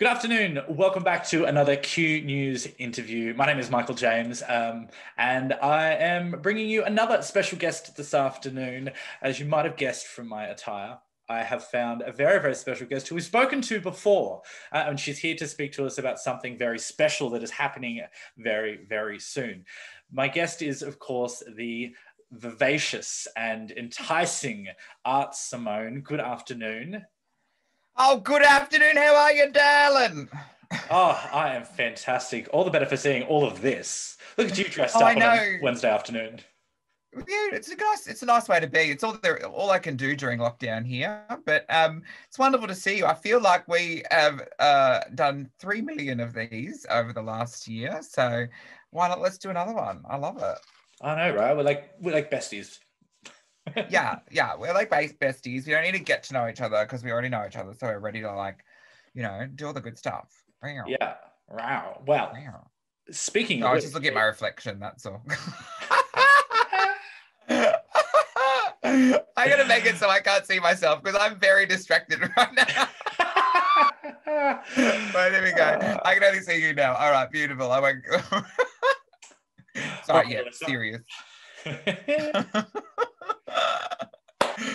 Good afternoon. Welcome back to another Q News interview. My name is Michael James, and I am bringing you another special guest this afternoon. As you might have guessed from my attire, I have found a very, very special guest who we've spoken to before, and she's here to speak to us about something very special that is happening very, very soon. My guest is, of course, the vivacious and enticing Art Simone. Good afternoon. Oh, good afternoon. How are you, darling? Oh, I am fantastic. All the better for seeing all of this. Look at you dressed Oh, up I on a know. Wednesday afternoon. Yeah, it's a nice way to be. It's all I can do during lockdown here. But it's wonderful to see you. I feel like we have done 3 million of these over the last year. So why not? Let's do another one. I love it. I know, right? We're like besties. Yeah, we're like besties. We don't need to get to know each other because we already know each other. So we're ready to do all the good stuff. Wow. Yeah. Wow. Well, Wow. speaking No, of I was just which, looking at my reflection. That's all. I gotta make it so I can't see myself because I'm very distracted right now. But there we go. I can only see you now. All right, beautiful. I won't. Sorry, okay, yeah, let's serious.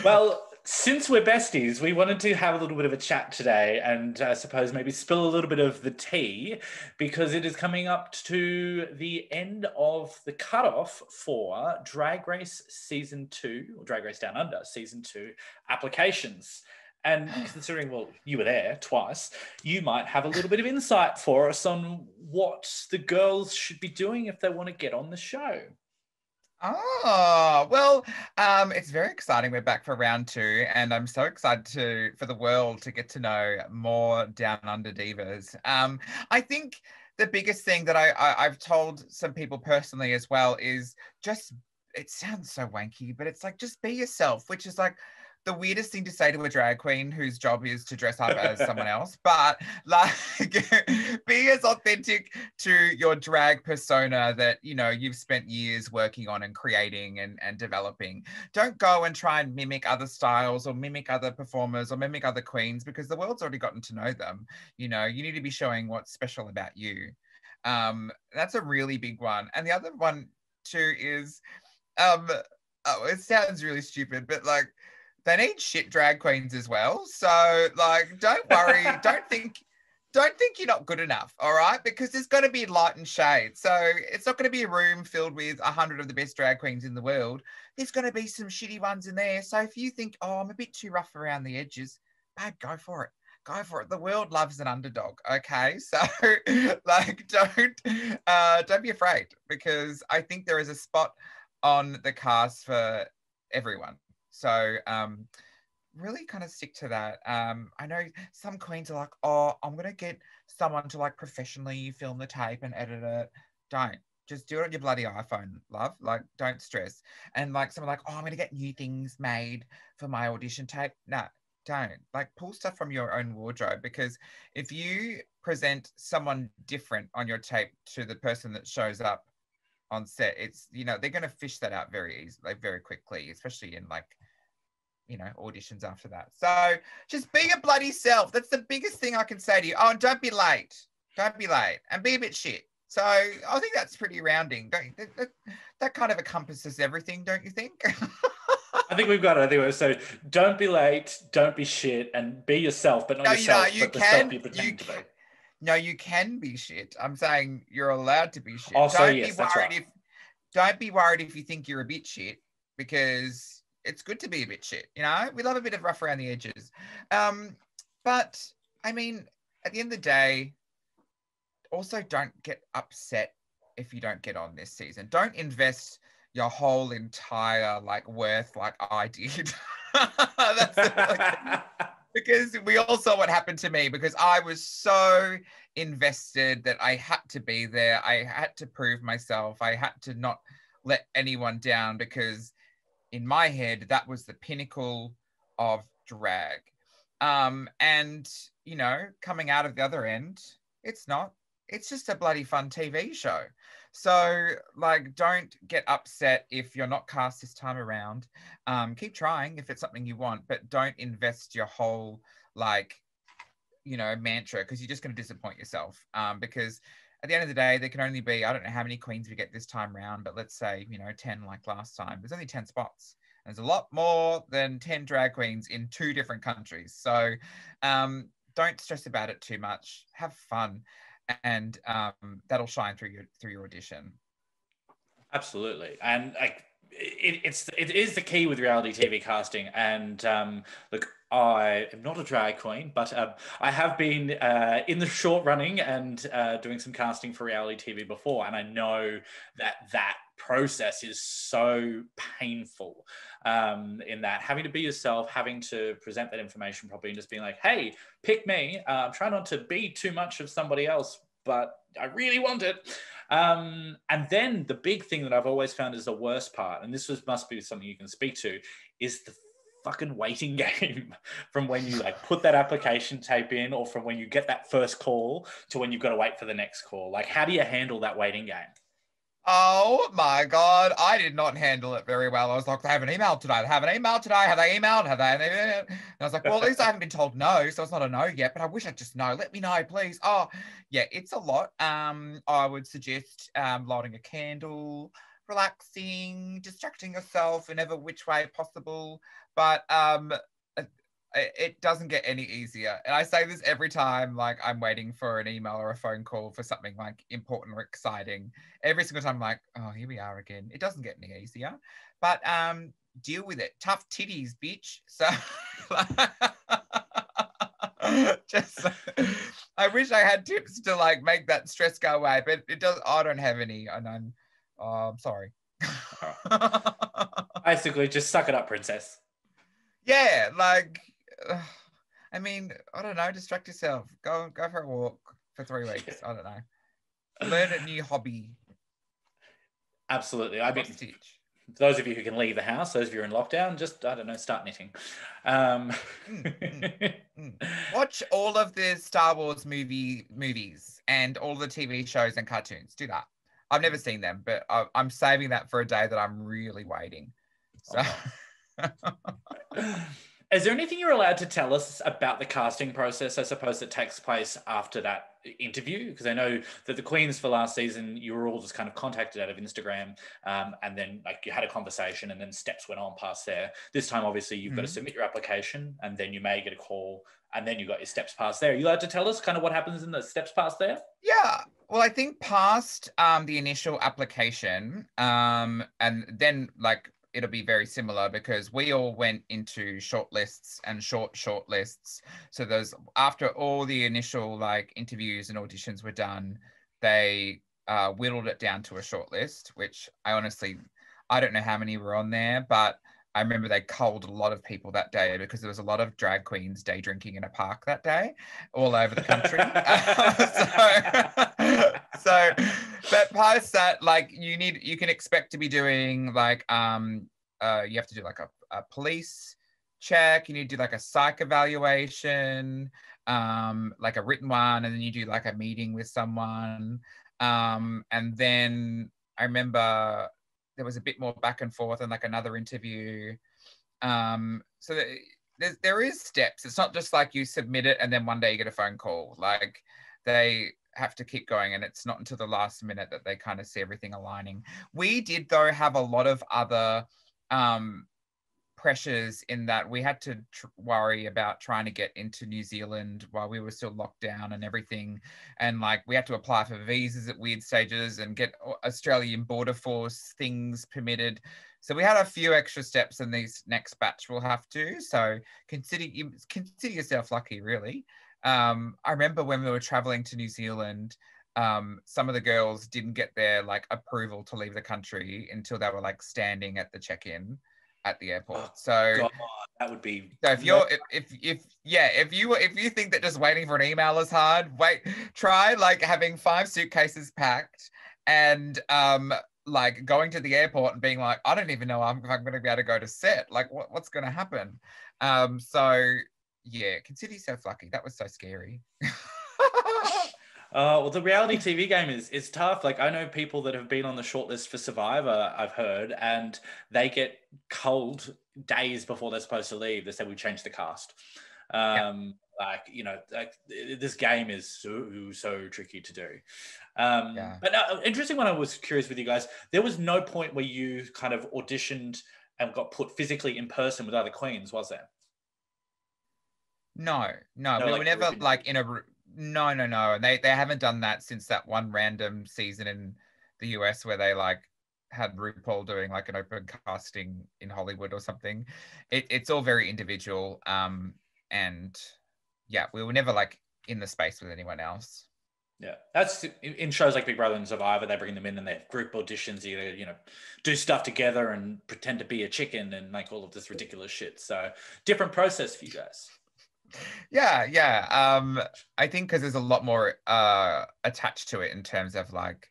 Well, since we're besties, we wanted to have a little bit of a chat today and I suppose maybe spill a little bit of the tea because it is coming up to the end of the cutoff for Drag Race Season 2, or Drag Race Down Under Season 2 applications. And considering, well, you were there twice, you might have a little bit of insight for us on what the girls should be doing if they want to get on the show. Oh, well, it's very exciting. We're back for round 2, and I'm so excited for the world to get to know more Down Under divas. I think the biggest thing that I've told some people personally as well is just, it sounds so wanky, but it's like, just be yourself, which is like the weirdest thing to say to a drag queen whose job is to dress up as someone else, but like be as authentic to your drag persona that you've spent years working on and creating and developing. Don't go and try and mimic other styles or mimic other performers or mimic other queens because the world's already gotten to know them. You need to be showing what's special about you. That's a really big one. And the other one too is it sounds really stupid, but like, they need shit drag queens as well. So like, don't worry. don't think you're not good enough. All right. Because there's going to be light and shade. So it's not going to be a room filled with 100 of the best drag queens in the world. There's going to be some shitty ones in there. So if you think, oh, I'm a bit too rough around the edges, go for it. Go for it. The world loves an underdog. Okay. So like, don't be afraid because I think there is a spot on the cast for everyone. So really kind of stick to that. I know some queens are like, oh, I'm going to get someone to like professionally film the tape and edit it. Don't. Just do it on your bloody iPhone, love. Like, don't stress. And like someone like, oh, I'm going to get new things made for my audition tape. No, don't. Like, pull stuff from your own wardrobe because if you present someone different on your tape to the person that shows up on set, it's, they're going to fish that out very easily, like very quickly, especially in like, auditions after that. So just be your bloody self. That's the biggest thing I can say to you. Oh, and don't be late. Don't be late and be a bit shit. So I think that's pretty rounding. That kind of encompasses everything, don't you think? I think we've got it. I think we're so don't be late, don't be shit, and be yourself, but not yourself, but the self you pretend to be. No, you can be shit. I'm saying you're allowed to be shit. Also, yes, that's right. Don't be worried if you think you're a bit shit because it's good to be a bit shit. We love a bit of rough around the edges. But I mean, at the end of the day, also don't get upset if you don't get on this season. Don't invest your whole entire worth like I did. Because we all saw what happened to me because I was so invested that I had to be there. I had to prove myself. I had to not let anyone down because in my head, that was the pinnacle of drag. And, coming out of the other end, it's not. It's just a bloody fun TV show. So, don't get upset if you're not cast this time around. Keep trying if it's something you want, but don't invest your whole, mantra, because you're just going to disappoint yourself. Because at the end of the day, there can only be, I don't know how many queens we get this time round, but let's say, 10 like last time. There's only 10 spots. There's a lot more than 10 drag queens in 2 different countries. So don't stress about it too much. Have fun, and that'll shine through your audition. Absolutely. And like it is the key with reality TV casting. And look, I am not a drag queen, but I have been in the short running and doing some casting for reality TV before, and I know that process is so painful. In that having to be yourself, having to present that information properly, and just being like, "Hey, pick me." Try not to be too much of somebody else, but I really want it. And then the big thing that I've always found is the worst part, and must be something you can speak to, is the fucking waiting game from when you like put that application tape in, or from when you get that first call to when you've got to wait for the next call. Like, how do you handle that waiting game? Oh my God, I did not handle it very well. I was like, they haven't emailed today. They haven't emailed today. Have they emailed? Have they? And I was like, well, at least I haven't been told no, so it's not a no yet, but I wish I'd just know. Let me know, please. Oh, yeah, it's a lot. I would suggest lighting a candle, relaxing, distracting yourself in every which way possible. But it doesn't get any easier. And I say this every time, like I'm waiting for an email or a phone call for something like important or exciting. Every single time I'm like, oh, here we are again. It doesn't get any easier, but deal with it. Tough titties, bitch. So just, I wish I had tips to like make that stress go away, but it does. I don't have any, and I'm sorry. Basically, just suck it up, princess. Yeah, like, I mean, I don't know. Distract yourself. Go for a walk for 3 weeks. I don't know. Learn a new hobby. Absolutely. I mean, those of you who can leave the house, those of you who are in lockdown, just, I don't know, start knitting. Watch all of the Star Wars movies and all the TV shows and cartoons. Do that. I've never seen them, but I'm saving that for a day that I'm really waiting. So. Is there anything you're allowed to tell us about the casting process, I suppose, that takes place after that interview? Because I know that the Queens for last season, you were all just kind of contacted out of Instagram, and then like you had a conversation, and then steps went on past there. This time, obviously, you've got to submit your application, and then you may get a call, and then you got your steps past there. Are you allowed to tell us kind of what happens in the steps past there? Yeah. Well, I think past the initial application, and then like it'll be very similar, because we all went into shortlists and shortlists. So there's, after all the initial like interviews and auditions were done, they whittled it down to a shortlist, which I don't know how many were on there, but I remember they culled a lot of people that day, because there was a lot of drag queens day drinking in a park that day all over the country. So, but past that, like you can expect to be doing like, you have to do like a police check. You need to do like a psych evaluation, like a written one. And then you do like a meeting with someone. And then I remember there was a bit more back and forth and like another interview. So there is steps. It's not just like you submit it and then one day you get a phone call. Like they have to keep going, and it's not until the last minute that they kind of see everything aligning. We did though have a lot of other pressures in that we had to worry about trying to get into New Zealand while we were still locked down and everything, and like we had to apply for visas at weird stages and get Australian Border Force things permitted. So we had a few extra steps in these next batch we'll have to. So consider yourself lucky, really. I remember when we were traveling to New Zealand, some of the girls didn't get their like approval to leave the country until they were like standing at the check-in at the airport. Oh, so God, that would be. So if you think that just waiting for an email is hard, try like having 5 suitcases packed and like going to the airport and being like, I don't even know if I'm going to be able to go to set. Like what's going to happen? So yeah, consider yourself lucky. That was so scary. Well, the reality TV game is tough. Like I know people that have been on the shortlist for Survivor, I've heard, and they get culled days before they're supposed to leave. They say we changed the cast. Like, like this game is so tricky to do. Yeah. But interesting one, I was curious with you guys, there was no point where you kind of auditioned and got put physically in person with other queens, was there? No, No, we were like never group interview. like in a no. And they haven't done that since that one random season in the US where they like had RuPaul doing like an open casting in Hollywood or something. It's all very individual. And yeah, we were never like in the space with anyone else. Yeah, that's in shows like Big Brother and Survivor. They bring them in and they have group auditions. You do stuff together and pretend to be a chicken and like all of this ridiculous shit. So different process for you guys. Yeah. I think because there's a lot more attached to it in terms of like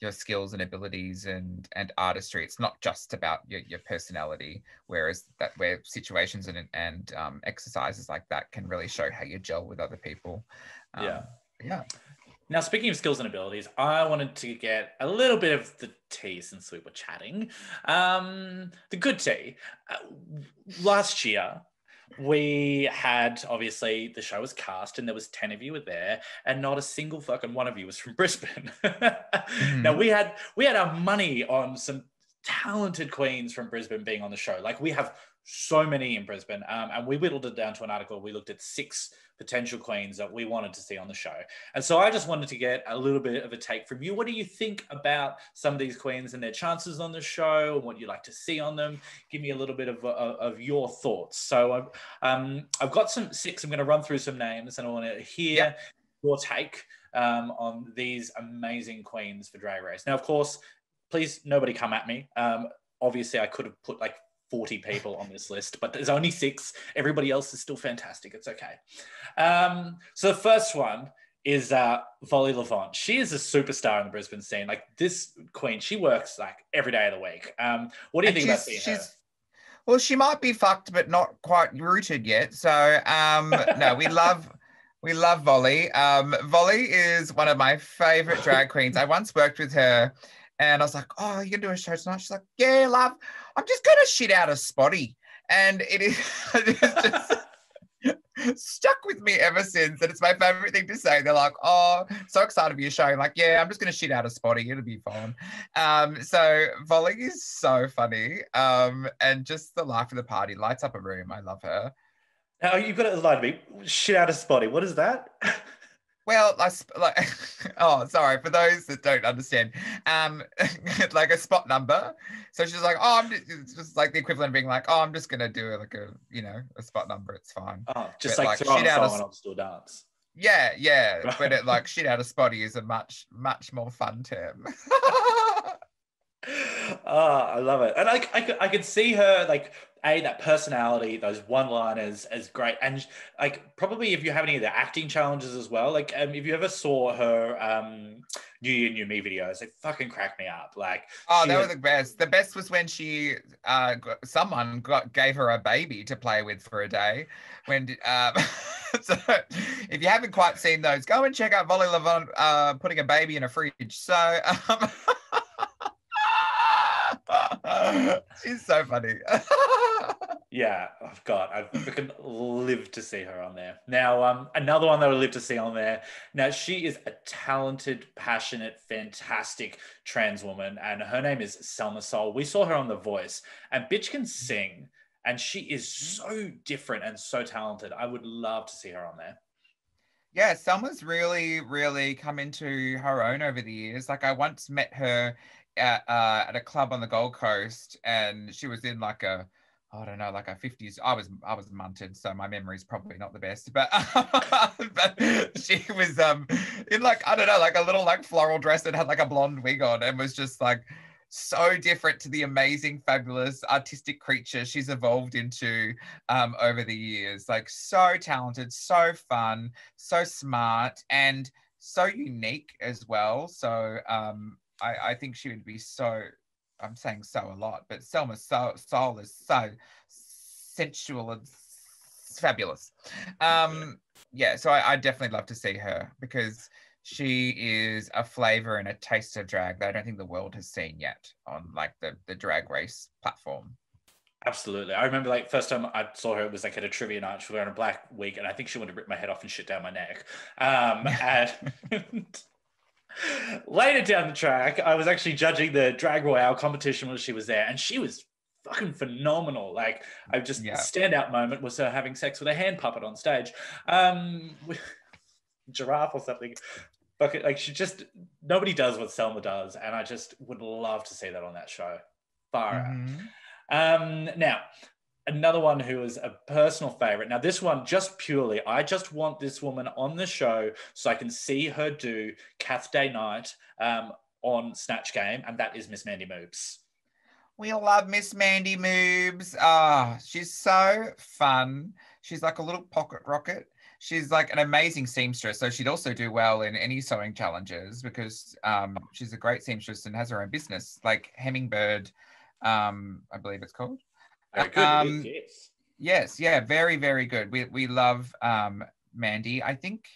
your skills and abilities and artistry. It's not just about your personality, whereas where situations and exercises like that can really show how you gel with other people. Yeah. Yeah. Now, speaking of skills and abilities, I wanted to get a little bit of the tea since we were chatting. The good tea. Last year, we had, obviously, the show was cast and there was 10 of you were there and not a single fucking one of you was from Brisbane. Now, Mm-hmm. we had our money on some talented queens from Brisbane being on the show. Like, we have so many in Brisbane, and we whittled it down to an article. We looked at 6 potential queens that we wanted to see on the show. And so I just wanted to get a little bit of a take from you. What do you think about some of these queens and their chances on the show and what you like to see on them? Give me a little bit of your thoughts. So I've got some 6. I'm going to run through some names and I want to Yep. hear your take on these amazing queens for Drag Race. Now, of course, please, nobody come at me. Obviously, I could have put like 40 people on this list, but there's only 6. Everybody else is still fantastic. It's okay. So the first one is Volley Levant. She is a superstar in the Brisbane scene. Like this queen, she works like every day of the week. What do you And think about seeing her? well, she might be fucked, but not quite rooted yet. So no, we love Volley. Volley is one of my favorite drag queens. I once worked with her and I was like, oh, you can do a show tonight? She's like, yeah, love. I'm just gonna shit out a spotty. And it is it's just stuck with me ever since. And it's my favorite thing to say. They're like, oh, so excited for your show. I'm like, yeah, I'm just going to shit out a spotty. It'll be fun. So Volley is so funny. And just the life of the party, lights up a room. I love her. Oh, you've got to lie to me. Shit out of Spotty. What is that? Well, like, oh, sorry for those that don't understand. Like a spot number. So she's like, oh, it's just like the equivalent of being like, oh, I'm just gonna do like a spot number. It's fine. Oh, just But like like throw on shit a out song of and I'll still dance. yeah. But Right. it like shit out of spotty is a much more fun term. I love it. And I could see her like that personality, those one-liners as great. And like probably if you have any of the acting challenges as well, like if you ever saw her New Year, New Me videos, they fucking crack me up. Like Oh, she they were has the best. The best was when she someone gave her a baby to play with for a day. When so if you haven't quite seen those, go and check out Volley Levant putting a baby in a fridge. So she's so funny. Yeah, oh God, I freaking live to see her on there. Now, another one that I would live to see on there. Now, she is a talented, passionate, fantastic trans woman, and her name is Selma Soul. We saw her on The Voice, and bitch can sing, and she is so different and so talented. I would love to see her on there. Yeah, Selma's really come into her own over the years. Like I once met her at a club on the Gold Coast, and she was in like I don't know, like a 50s. I was munted, so my memory's probably not the best. But but she was in like I don't know, like a little like floral dress that had like a blonde wig on, and was just like so different to the amazing, fabulous artistic creature she's evolved into over the years. Like so talented, so fun, so smart, and so unique as well. So I think she would be so. I'm saying so a lot, but Selma's soul is so sensual and fabulous. Yeah, so I definitely love to see her because she is a flavor and a taste of drag that I don't think the world has seen yet on like the drag race platform. Absolutely. I remember like first time I saw her, it was like at a trivia night. She was wearing a black wig, and I think she wanted to rip my head off and shit down my neck. And later down the track, I was actually judging the drag royale competition when she was there, and she was fucking phenomenal. Like, I just Yeah. standout moment was her having sex with a hand puppet on stage, giraffe or something. But like, she just nobody does what Selma does, and I just would love to see that on that show. Far out. Mm-hmm. Now, another one who is a personal favorite. Now, this one, just purely, I just want this woman on the show so I can see her do Cath Day Night on Snatch Game, and that is Miss Mandy Moobs. We love Miss Mandy Moobs. Ah, she's so fun. She's like a little pocket rocket. She's like an amazing seamstress, so she'd also do well in any sewing challenges because she's a great seamstress and has her own business, like Hummingbird, I believe it's called. Very good, it is, yes. Yes, yeah, very, very good. We love Mandy. I think,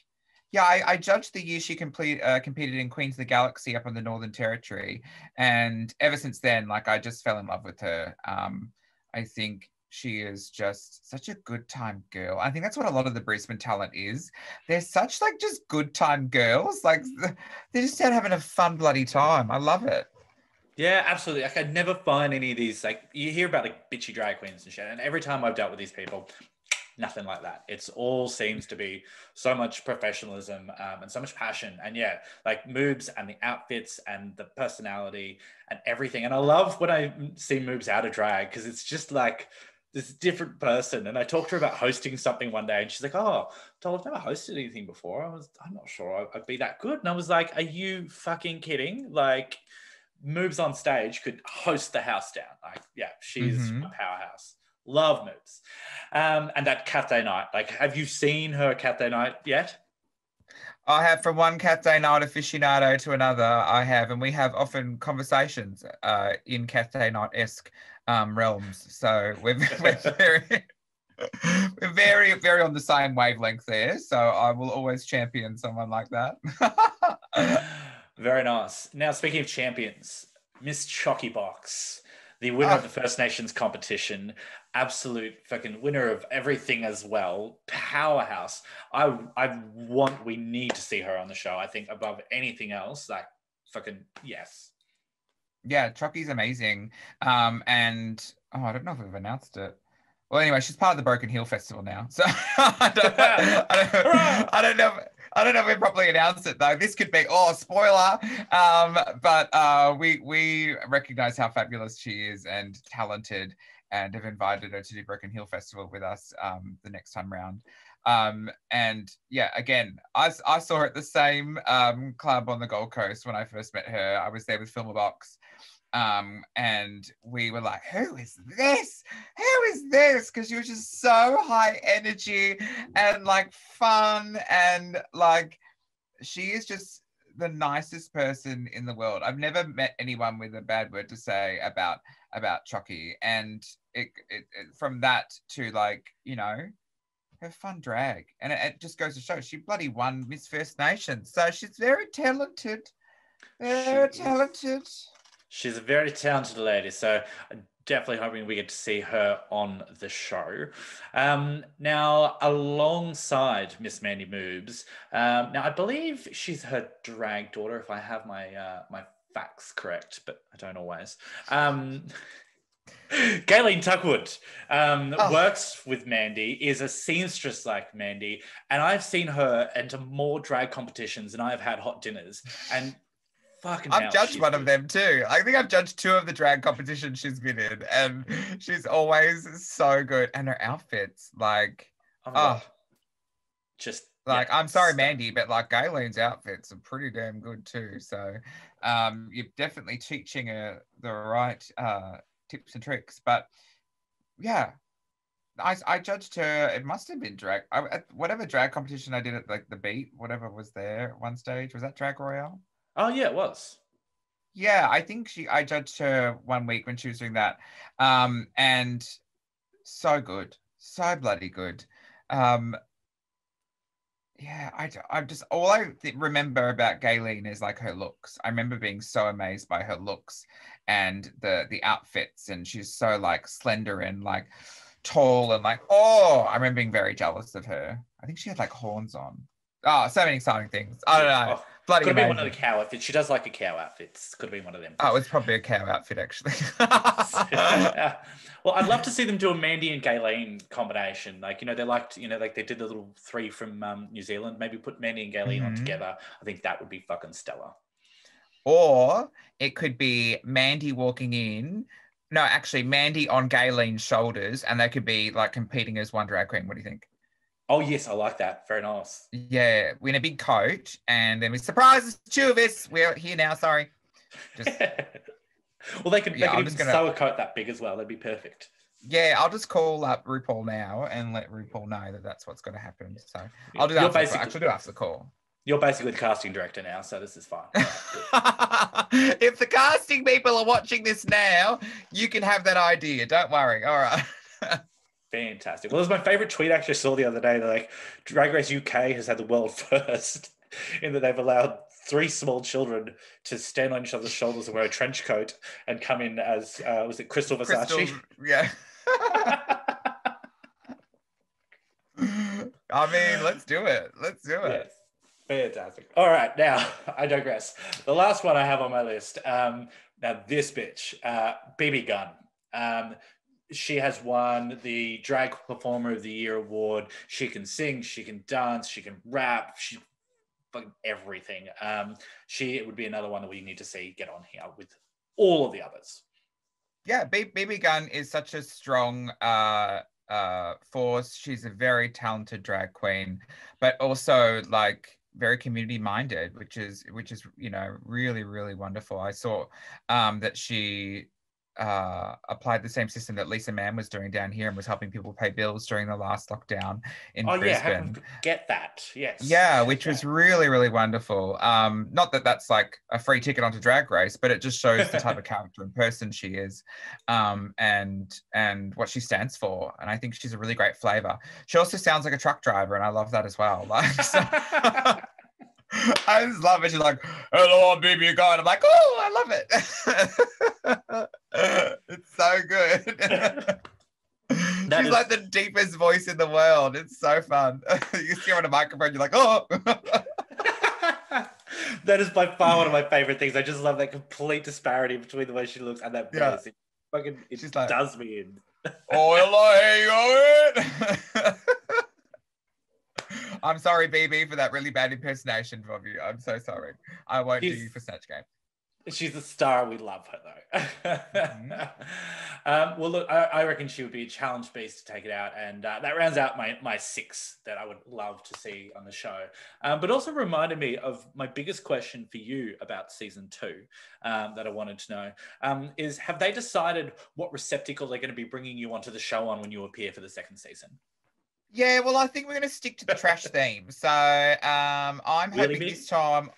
yeah, I judged the year she competed in Queens of the Galaxy up in the Northern Territory, and ever since then, like I just fell in love with her. I think she is just such a good time girl. I think that's what a lot of the Brisbane talent is. They're such like just good time girls. Like they're just out having a fun bloody time. I love it. Yeah, absolutely. Like, I never find any of these, like, you hear about like bitchy drag queens and shit, and every time I've dealt with these people, nothing like that. It's all seems to be so much professionalism and so much passion. And yeah, like Moobs and the outfits and the personality and everything. And I love when I see Moobs out of drag because it's just like this different person. And I talked to her about hosting something one day, and she's like, "Oh, Doll, I've never hosted anything before. I'm not sure I'd be that good." And I was like, "Are you fucking kidding? Like, Moves on stage could host the house down. Like, yeah, she's Mm-hmm. a powerhouse. Love Moves. And that Cat Day Night. Like, have you seen her Cat Day Night yet? I have from one Cat Day Night aficionado to another. I have, and we have often conversations in Cat Day Night-esque realms. So we're very, we're very, very on the same wavelength there. So I will always champion someone like that. Very nice. Now, speaking of champions, Miss Chocky Box, the winner of Oh, the First Nations competition, absolute fucking winner of everything as well, powerhouse. We need to see her on the show. I think above anything else, like fucking yes. yeah, Chucky's amazing. And oh, I don't know if we've announced it. Well, anyway, she's part of the Broken Hill Festival now. So I don't know. I don't know if we properly announced it though. This could be spoiler. But we recognize how fabulous she is and talented, and have invited her to do Broken Hill Festival with us the next time round. And yeah, again, I saw her at the same club on the Gold Coast when I first met her. I was there with Filmabox. And we were like, who is this? Who is this? Because she was just so high energy and like fun, and like she is just the nicest person in the world. I've never met anyone with a bad word to say about Chucky. And it from that to like, you know, her fun drag. And it just goes to show she bloody won Miss First Nation. So she's very talented. Very talented. She's a very talented lady, so I'm definitely hoping we get to see her on the show. Now, alongside Miss Mandy Moobs, now I believe she's her drag daughter, if I have my facts correct, but I don't always. Gayleen Tuckwood works with Mandy, is a seamstress like Mandy, and I've seen her enter more drag competitions than I've had hot dinners. And fucking I've hell, judged one good. of them too. I think I've judged two of the drag competitions she's been in, and she's always so good. And her outfits, like, Oh my God. Just like yeah, I'm sorry, Mandy, but like Gayleen's outfits are pretty damn good too. So, you're definitely teaching her the right tips and tricks. But yeah, I judged her. It must have been drag. At whatever drag competition I did at like the Beat, whatever was there at one stage. Was that Drag Royale? Oh yeah, it was. Yeah, I think I judged her one week when she was doing that. And so good. So bloody good. Um, Yeah, I just all remember about Gayleen is like her looks. I remember being so amazed by her looks and the outfits, and she's so like slender and like tall and like, oh, I remember being very jealous of her. I think she had like horns on. Oh, so many exciting things. I don't Yeah. know. Oh, Bloody could have been one of the amazing. cow outfits. She does like a cow outfits. Could have been one of them. Oh, it's probably a cow outfit actually. Well, I'd love to see them do a Mandy and Gayleen combination. Like, they liked, like they did the little three from New Zealand. Maybe put Mandy and Gayleen on Mhm. together. I think that would be fucking stellar. Or it could be Mandy walking in. No, actually, Mandy on Gayleen's shoulders, and they could be like competing as one drag queen. What do you think? Oh, yes, I like that. Very nice. Yeah, we in a big coat, and then we surprise it's two of us. We're here now. Sorry, just Well, they could yeah. I'm even just gonna sew a coat that big as well. That'd be perfect. yeah. I'll just call up RuPaul now and let RuPaul know that that's what's going to happen. So Yeah, I'll do that after the call. Actually, do it after the call. you're basically the casting director now, so this is fine. If the casting people are watching this now, you can have that idea. Don't worry. All right. Fantastic. Well, it was my favorite tweet I actually saw the other day. They're like, Drag Race UK has had the world first in that they've allowed three small children to stand on each other's shoulders and wear a trench coat and come in as, was it Crystal Versace? Yeah. I mean, let's do it. Let's do it. Yes. Fantastic. All right. Now, I digress. The last one I have on my list. Now, this bitch, BB Gunn. She has won the Drag Performer of the Year award. She can sing, she can dance, she can rap, she fucking everything. It would be another one that we need to see get on here with all of the others. Yeah, BB Gunn is such a strong force. She's a very talented drag queen, but also like very community minded, which is really really wonderful. I saw that she applied the same system that Lisa Mann was doing down here and was helping people pay bills during the last lockdown in Oh yeah, how Brisbane. can we get that? Yes. Yeah, which was really, really wonderful. Not that that's like a free ticket onto Drag Race, but it just shows the type of character and person she is, and what she stands for. And I think she's a really great flavor. She also sounds like a truck driver, and I love that as well. Like, so, I just love it. She's like, "Hello, I'm BB Gunn." I'm like, "Oh, I love it." It's so good. She's like the deepest voice in the world. It's so fun. You see her on a microphone, you're like, oh. That is by far one of my favorite things. I just love that complete disparity between the way she looks and that voice. It She's like, does me in. oh, hello, hey, I'm sorry, BB, for that really bad impersonation of you. I'm so sorry. I won't do you for Snatch Game. She's a star. We love her, though. Mm-hmm. Well, look, I reckon she would be a challenge beast to take it out. And that rounds out my six that I would love to see on the show. But also reminded me of my biggest question for you about season 2 that I wanted to know is, have they decided what receptacle they're going to be bringing you onto the show on when you appear for the second season? Yeah, well, I think we're going to stick to the trash theme. So I'm hoping this time...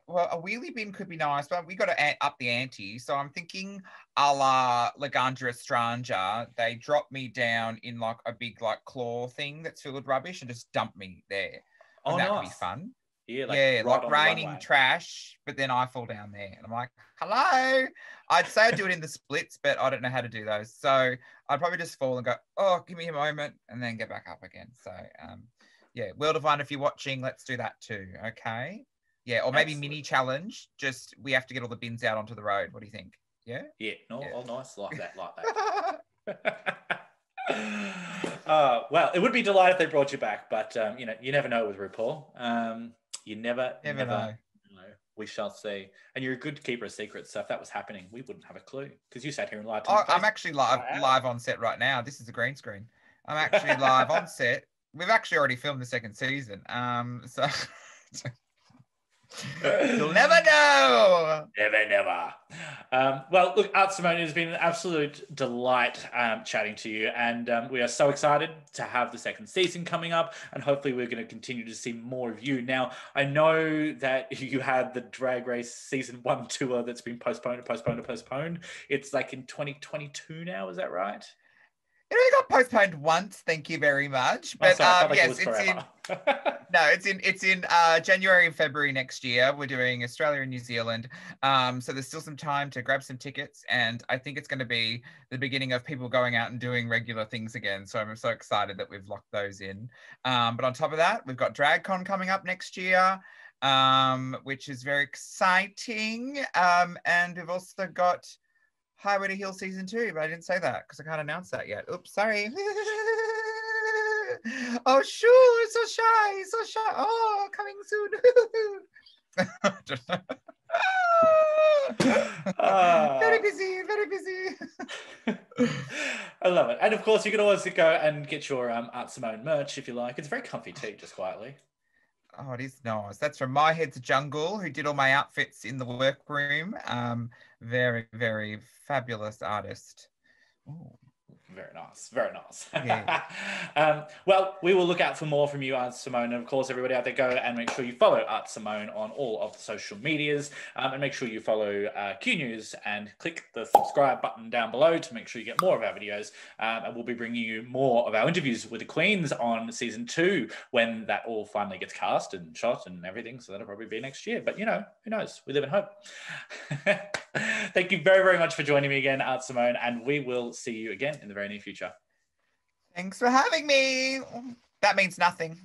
Well, a wheelie bin could be nice, but we got to up the ante. So I'm thinking a la Legandra Stranger, they drop me down in like a big like claw thing that's filled with rubbish and just dump me there. And that could be fun. Yeah, like raining trash, but then I fall down there. And I'm like, hello. I'd say I'd do it in the splits, but I don't know how to do those. So I'd probably just fall and go, oh, give me a moment, and then get back up again. So yeah, World of Wine, if you're watching, let's do that too. Okay. Yeah, or maybe mini challenge. Just we have to get all the bins out onto the road. What do you think? Yeah. Yeah. No. Yeah. Oh, nice. Like that. Well, it would be delighted if they brought you back, but you never know with RuPaul. You never know. We shall see. And you're a good keeper of secrets. So if that was happening, we wouldn't have a clue because you sat here and lied to me. I'm actually live on set right now. This is a green screen. I'm actually live on set. We've actually already filmed the second season. So. You'll never know. Never. Well, look, Simone, it has been an absolute delight chatting to you, and we are so excited to have the second season coming up, and hopefully we're going to continue to see more of you. Now, I know that you had the Drag Race season 1 tour that's been postponed. It's like in 2022 now, is that right? It only got postponed once. Thank you very much. Oh, But sorry, I felt like it yes, was it's in. forever. No, it's in January and February next year. We're doing Australia and New Zealand. So there's still some time to grab some tickets, and I think it's going to be the beginning of people going out and doing regular things again. So I'm so excited that we've locked those in. But on top of that, we've got DragCon coming up next year, which is very exciting. And we've also got Highway to Heal season 2, but I didn't say that because I can't announce that yet. Oops, sorry. Oh, sure, so shy, so shy. Oh, coming soon. Very busy, very busy. I love it. And of course, you can always go and get your Art Simone merch if you like. It's very comfy too, just quietly. Oh, it is nice. That's from My Head's Jungle, who did all my outfits in the workroom. Very, very fabulous artist. Ooh. Very nice. Very nice. Yeah. Well, we will look out for more from you, Art Simone. And of course, everybody out there, go and make sure you follow Art Simone on all of the social medias. And make sure you follow Q News and click the subscribe button down below to make sure you get more of our videos. And we'll be bringing you more of our interviews with the Queens on season 2 when that all finally gets cast and shot and everything. So that'll probably be next year. But, you know, who knows? We live in hope. Thank you very, very much for joining me again, Art Simone. And we will see you again in the very near future. Thanks for having me. That means nothing.